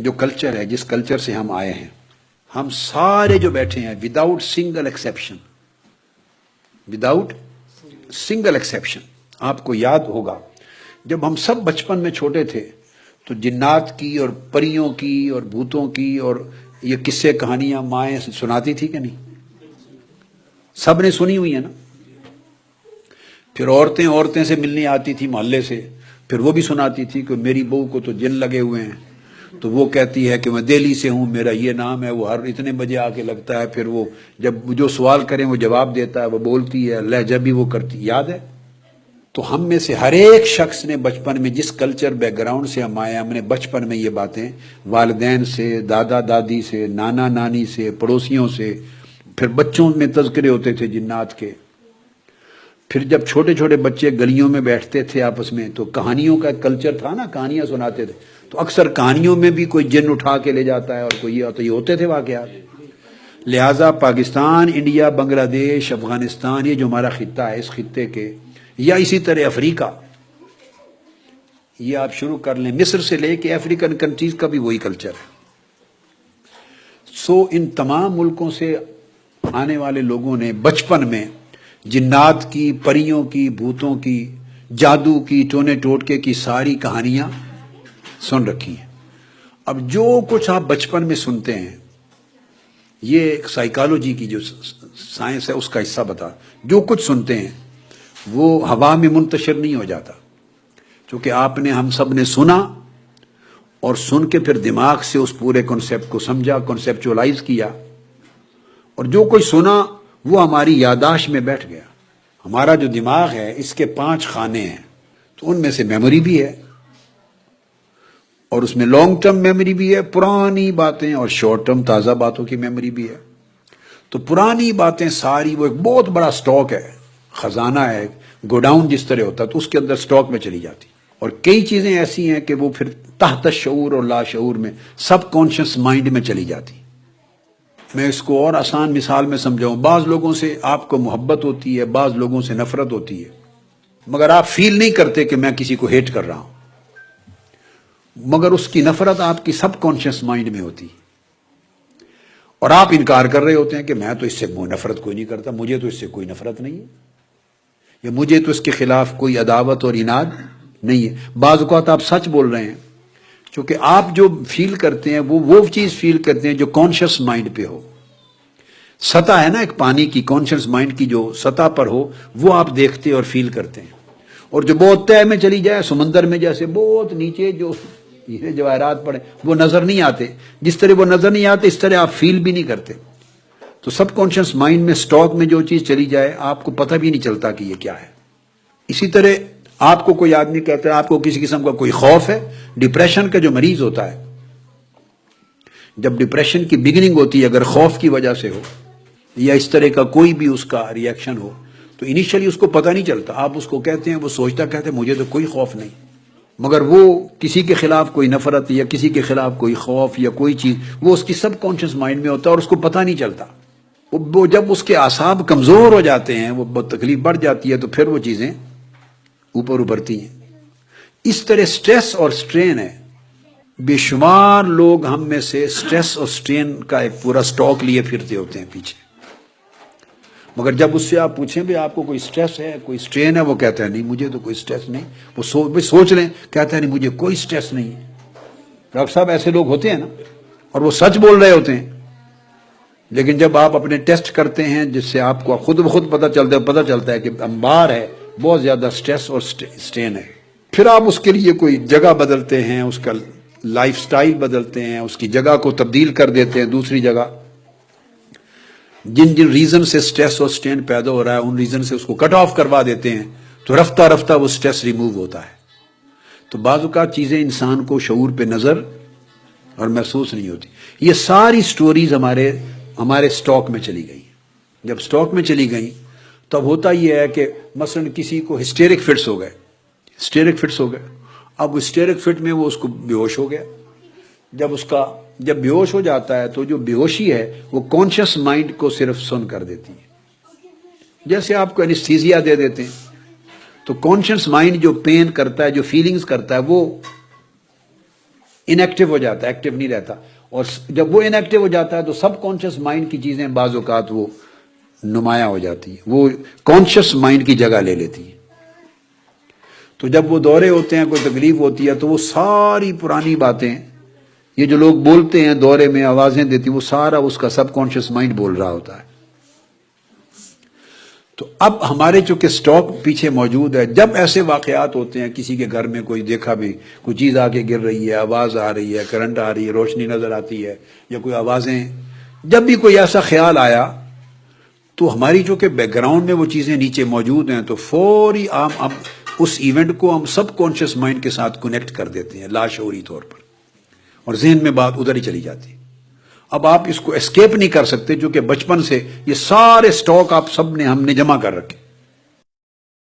جو کلچر ہے، جس کلچر سے ہم آئے ہیں، ہم سارے جو بیٹھے ہیں without single exception, without single exception, آپ کو یاد ہوگا جب ہم سب بچپن میں چھوٹے تھے تو جنات کی اور پریوں کی اور بھوتوں کی اور یہ قصے کہانیاں مائیں سناتی تھی کہ نہیں؟ سب نے سنی ہوئی ہے نا۔ پھر عورتیں سے ملنے آتی تھی محلے سے، پھر وہ بھی سناتی تھی کہ میری بہو کو تو جن لگے ہوئے ہیں، تو وہ کہتی ہے کہ میں دہلی سے ہوں، میرا یہ نام ہے، وہ ہر اتنے بجے آ کے لگتا ہے، پھر وہ جب جو سوال کریں وہ جواب دیتا ہے، وہ بولتی ہے، لہجہ بھی وہ کرتی، یاد ہے؟ تو ہم میں سے ہر ایک شخص نے بچپن میں جس کلچر بیک گراؤنڈ سے ہم آئے، ہم نے بچپن میں یہ باتیں والدین سے، دادا دادی سے، نانا نانی سے، پڑوسیوں سے، پھر بچوں میں تذکرے ہوتے تھے جنات کے، پھر جب چھوٹے چھوٹے بچے گلیوں میں بیٹھتے تھے آپس میں تو کہانیوں کا کلچر تھا نا، کہانیاں سناتے تھے، تو اکثر کہانیوں میں بھی کوئی جن اٹھا کے لے جاتا ہے اور کوئی یہ ہوتے تھے واقعات۔ لہٰذا پاکستان، انڈیا، بنگلہ دیش، افغانستان، یہ جو ہمارا خطہ ہے، اس خطے کے، یا اسی طرح افریقہ، یہ آپ شروع کر لیں، مصر سے لے کے افریقن کنٹریز کا بھی وہی کلچر ہے۔ سو ان تمام ملکوں سے آنے والے لوگوں نے بچپن میں جنات کی، پریوں کی، بھوتوں کی، جادو کی، ٹونے ٹوٹکے کی ساری کہانیاں سن رکھی ہیں۔ اب جو کچھ آپ بچپن میں سنتے ہیں، یہ سائیکالوجی کی جو سائنس ہے اس کا حصہ بتا، جو کچھ سنتے ہیں وہ ہوا میں منتشر نہیں ہو جاتا، کیونکہ آپ نے، ہم سب نے سنا اور سن کے پھر دماغ سے اس پورے کنسیپٹ کو سمجھا، کنسیپچولائز کیا، اور جو کوئی سنا وہ ہماری یادداشت میں بیٹھ گیا۔ ہمارا جو دماغ ہے اس کے 5 خانے ہیں، تو ان میں سے میموری بھی ہے، اور اس میں لانگ ٹرم میموری بھی ہے، پرانی باتیں، اور شارٹ ٹرم تازہ باتوں کی میموری بھی ہے۔ تو پرانی باتیں ساری وہ ایک بہت بڑا سٹاک ہے، خزانہ ہے، گوڈاؤن جس طرح ہوتا ہے، تو اس کے اندر سٹاک میں چلی جاتی، اور کئی چیزیں ایسی ہیں کہ وہ پھر تحت شعور اور لاشعور میں، سب کانشیس مائنڈ میں چلی جاتی۔ میں اس کو اور آسان مثال میں سمجھاؤں، بعض لوگوں سے آپ کو محبت ہوتی ہے، بعض لوگوں سے نفرت ہوتی ہے، مگر آپ فیل نہیں کرتے کہ میں کسی کو ہیٹ کر رہا ہوں، مگر اس کی نفرت آپ کی سب کانشیس مائنڈ میں ہوتی ہے، اور آپ انکار کر رہے ہوتے ہیں کہ میں تو اس سے نفرت کوئی نہیں کرتا، مجھے تو اس سے کوئی نفرت نہیں ہے، یا مجھے تو اس کے خلاف کوئی عداوت اور عناد نہیں ہے۔ بعض اوقات آپ سچ بول رہے ہیں، کیونکہ آپ جو فیل کرتے ہیں وہ چیز فیل کرتے ہیں جو کانشیس مائنڈ پہ ہو، سطح ہے نا ایک پانی کی، کانشیس مائنڈ کی جو سطح پر ہو وہ آپ دیکھتے اور فیل کرتے ہیں، اور جو بہت تہ میں چلی جائے، سمندر میں جیسے بہت نیچے جو یہ جواہرات پڑے وہ نظر نہیں آتے، جس طرح وہ نظر نہیں آتے اس طرح آپ فیل بھی نہیں کرتے۔ تو سب کانشیس مائنڈ میں سٹاک میں جو چیز چلی جائے آپ کو پتہ بھی نہیں چلتا کہ یہ کیا ہے۔ اسی طرح آپ کو کوئی آدمی کہتا ہے آپ کو کسی قسم کا کوئی خوف ہے، ڈپریشن کا جو مریض ہوتا ہے، جب ڈپریشن کی بگننگ ہوتی ہے اگر خوف کی وجہ سے ہو یا اس طرح کا کوئی بھی اس کا ری ایکشن ہو، تو انیشلی اس کو پتہ نہیں چلتا، آپ اس کو کہتے ہیں، وہ سوچتا کہتے ہیں مجھے تو کوئی خوف نہیں، مگر وہ کسی کے خلاف کوئی نفرت یا کسی کے خلاف کوئی خوف یا کوئی چیز وہ اس کی سب کانشیس مائنڈ میں ہوتا ہے اور اس کو پتہ نہیں چلتا۔ وہ جب اس کے اعصاب کمزور ہو جاتے ہیں، وہ بہت تکلیف بڑھ جاتی ہے، تو پھر وہ چیزیں اوپر ابھرتی ہیں۔ اس طرح سٹریس اور سٹرین ہے، بے شمار لوگ ہم میں سے سٹریس اور سٹرین کا ایک پورا سٹاک لیے پھرتے ہوتے ہیں پیچھے، مگر جب اس سے آپ پوچھیں بھی آپ کو کوئی سٹریس ہے، کوئی سٹرین ہے، وہ کہتا ہے نہیں مجھے تو کوئی سٹریس نہیں، وہ سوچ لیں، کہتا ہے نہیں مجھے کوئی سٹریس نہیں ہے۔ ڈاکٹر صاحب ایسے لوگ ہوتے ہیں نا، اور وہ سچ بول رہے ہوتے ہیں، لیکن جب آپ اپنے ٹیسٹ کرتے ہیں جس سے آپ کو خود بخود پتہ چلتا ہے کہ انبار ہے، بہت زیادہ سٹریس اور سٹرین ہے، پھر آپ اس کے لیے کوئی جگہ بدلتے ہیں، اس کا لائف سٹائل بدلتے ہیں، اس کی جگہ کو تبدیل کر دیتے ہیں دوسری جگہ، جن ریزن سے سٹریس اور سٹرین پیدا ہو رہا ہے ان ریزن سے اس کو کٹ آف کروا دیتے ہیں، تو رفتہ رفتہ وہ سٹریس ریموو ہوتا ہے۔ تو بعض اوقات چیزیں انسان کو شعور پہ نظر اور محسوس نہیں ہوتی۔ یہ ساری سٹوریز ہمارے سٹاک میں چلی گئی۔ جب سٹاک میں چلی گئی تب ہوتا یہ ہے کہ مثلا کسی کو ہسٹیرک فٹس ہو گئے، اب ہسٹیرک فٹ میں وہ اس کو بے ہوش ہو گیا، جب بے ہوش ہو جاتا ہے تو جو بے ہوشی ہے وہ کانشیس مائنڈ کو صرف سن کر دیتی ہے، جیسے آپ کو انیستھیزیا دے دیتے ہیں، تو کانشیس مائنڈ جو پین کرتا ہے، جو فیلنگز کرتا ہے، وہ انیکٹیو ہو جاتا ہے، ایکٹیو نہیں رہتا. اور جب وہ انیکٹیو ہو جاتا ہے تو سب کانشیس مائنڈ کی چیزیں بعض اوقات وہ نمایاں ہو جاتی ہیں، وہ کانشیس مائنڈ کی جگہ لے لیتی ہیں. تو جب وہ دورے ہوتے ہیں، کوئی تکلیف ہوتی ہے، تو وہ ساری پرانی باتیں، یہ جو لوگ بولتے ہیں دورے میں آوازیں دیتی ہیں، وہ سارا اس کا سب کانشیس مائنڈ بول رہا ہوتا ہے. تو اب ہمارے چونکہ سٹاک پیچھے موجود ہے، جب ایسے واقعات ہوتے ہیں، کسی کے گھر میں کوئی دیکھا بھی کوئی چیز آ کے گر رہی ہے، آواز آ رہی ہے، کرنٹ آ رہی ہے، روشنی نظر آتی ہے، یا کوئی آوازیں، جب بھی کوئی ایسا خیال آیا تو ہماری چونکہ بیک گراؤنڈ میں وہ چیزیں نیچے موجود ہیں، تو فوری ہم اس ایونٹ کو ہم سب کانشیس مائنڈ کے ساتھ کنیکٹ کر دیتے ہیں لاشعوری طور پر، اور ذہن میں بات ادھر ہی چلی جاتی ہے. اب آپ اس کو اسکیپ نہیں کر سکتے، چونکہ بچپن سے یہ سارے سٹاک آپ سب نے ہم نے جمع کر رکھے.